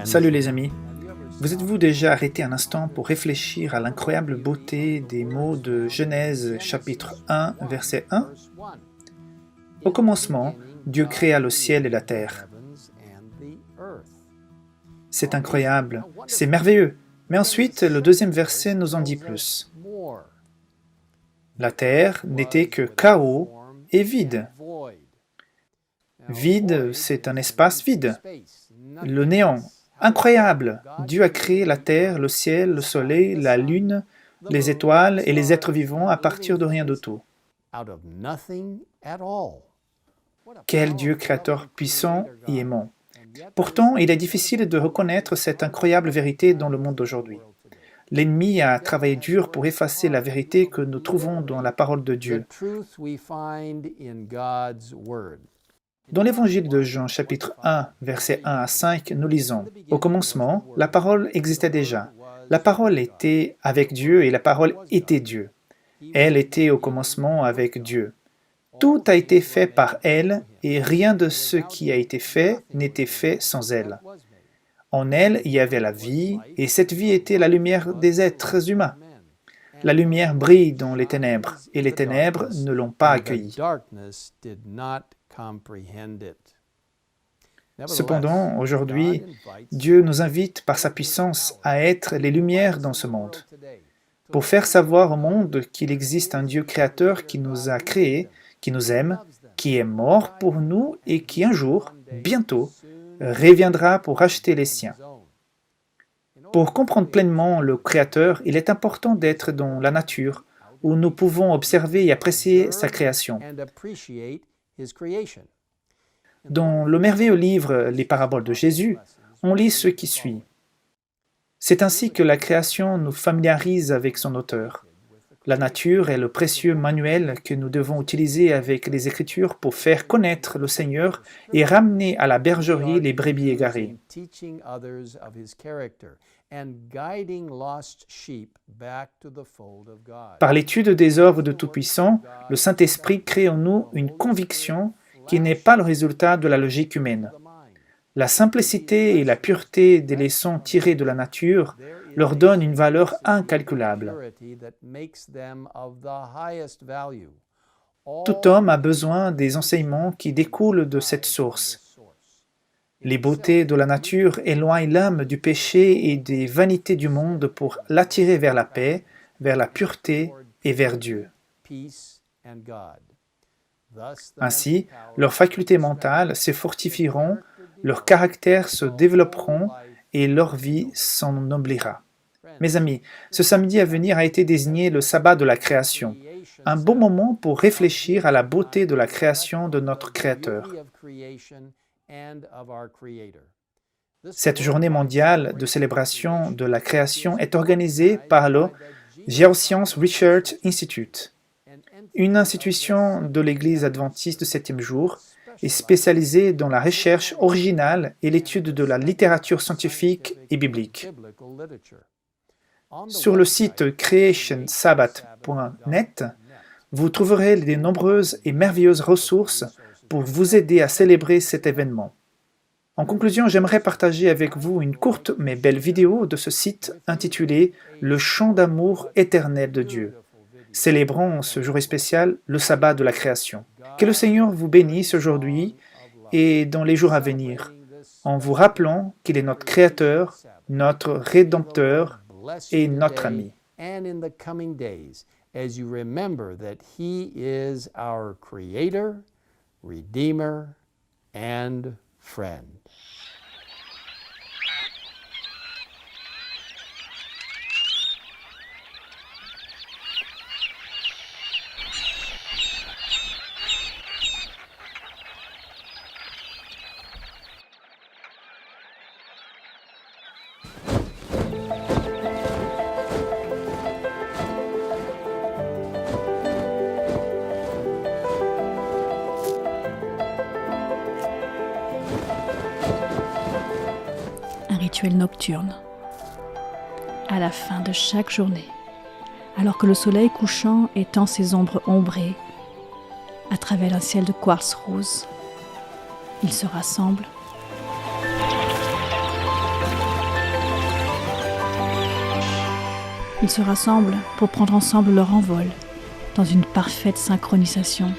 Salut les amis. Vous êtes-vous déjà arrêté un instant pour réfléchir à l'incroyable beauté des mots de Genèse chapitre 1, verset 1? Au commencement, Dieu créa le ciel et la terre. C'est incroyable, c'est merveilleux. Mais ensuite, le deuxième verset nous en dit plus. La terre n'était que chaos et vide. Vide, c'est un espace vide. Le néant. Incroyable! Dieu a créé la terre, le ciel, le soleil, la lune, les étoiles et les êtres vivants à partir de rien de tout. Quel Dieu créateur puissant et aimant! Pourtant, il est difficile de reconnaître cette incroyable vérité dans le monde d'aujourd'hui. L'ennemi a travaillé dur pour effacer la vérité que nous trouvons dans la parole de Dieu. Dans l'évangile de Jean, chapitre 1, versets 1 à 5, nous lisons « Au commencement, la parole existait déjà. La parole était avec Dieu et la parole était Dieu. Elle était au commencement avec Dieu. Tout a été fait par elle et rien de ce qui a été fait n'était fait sans elle. En elle, il y avait la vie et cette vie était la lumière des êtres humains. La lumière brille dans les ténèbres et les ténèbres ne l'ont pas accueillie. » Cependant, aujourd'hui, Dieu nous invite par sa puissance à être les lumières dans ce monde, pour faire savoir au monde qu'il existe un Dieu créateur qui nous a créés, qui nous aime, qui est mort pour nous et qui un jour, bientôt, reviendra pour racheter les siens. Pour comprendre pleinement le Créateur, il est important d'être dans la nature, où nous pouvons observer et apprécier sa création. Dans le merveilleux livre « Les paraboles de Jésus », on lit ce qui suit. C'est ainsi que la création nous familiarise avec son auteur. La nature est le précieux manuel que nous devons utiliser avec les Écritures pour faire connaître le Seigneur et ramener à la bergerie les brebis égarées. Par l'étude des œuvres de Tout-Puissant, le Saint-Esprit crée en nous une conviction qui n'est pas le résultat de la logique humaine. La simplicité et la pureté des leçons tirées de la nature leur donnent une valeur incalculable. Tout homme a besoin des enseignements qui découlent de cette source. Les beautés de la nature éloignent l'âme du péché et des vanités du monde pour l'attirer vers la paix, vers la pureté et vers Dieu. Ainsi, leurs facultés mentales se fortifieront, leurs caractères se développeront et leur vie s'ennoblira. Mes amis, ce samedi à venir a été désigné le sabbat de la création, un bon moment pour réfléchir à la beauté de la création de notre Créateur. Cette journée mondiale de célébration de la création est organisée par le Geoscience Research Institute, une institution de l'Église adventiste du 7e jour est spécialisée dans la recherche originale et l'étude de la littérature scientifique et biblique. Sur le site creationsabbath.net, vous trouverez de nombreuses et merveilleuses ressources pour vous aider à célébrer cet événement. En conclusion, j'aimerais partager avec vous une courte mais belle vidéo de ce site intitulée « Le chant d'amour éternel de Dieu ». Célébrons ce jour spécial, le sabbat de la création. Que le Seigneur vous bénisse aujourd'hui et dans les jours à venir, en vous rappelant qu'il est notre Créateur, notre Rédempteur et notre ami. Rituel nocturne. À la fin de chaque journée, alors que le soleil couchant étend ses ombres ombrées à travers un ciel de quartz rose, ils se rassemblent Ils se rassemblent pour prendre ensemble leur envol, dans une parfaite synchronisation.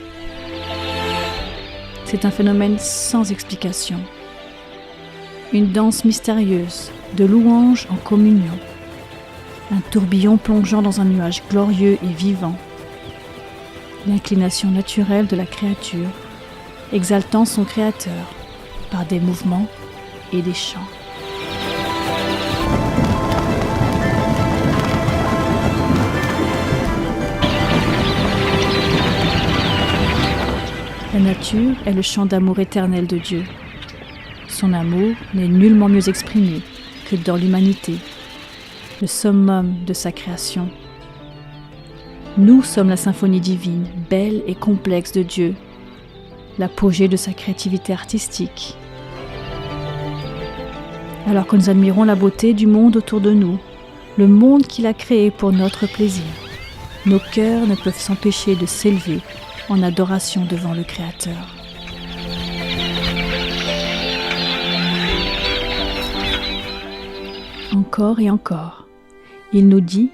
C'est un phénomène sans explication. Une danse mystérieuse, de louanges en communion. Un tourbillon plongeant dans un nuage glorieux et vivant. L'inclination naturelle de la créature, exaltant son créateur par des mouvements et des chants. La nature est le chant d'amour éternel de Dieu. Son amour n'est nullement mieux exprimé que dans l'humanité, le summum de sa création. Nous sommes la symphonie divine, belle et complexe de Dieu, l'apogée de sa créativité artistique. Alors que nous admirons la beauté du monde autour de nous, le monde qu'il a créé pour notre plaisir, nos cœurs ne peuvent s'empêcher de s'élever en adoration devant le Créateur. Encore et encore, il nous dit,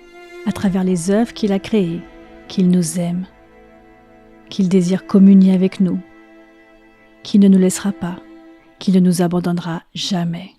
à travers les œuvres qu'il a créées, qu'il nous aime, qu'il désire communier avec nous, qu'il ne nous laissera pas, qu'il ne nous abandonnera jamais.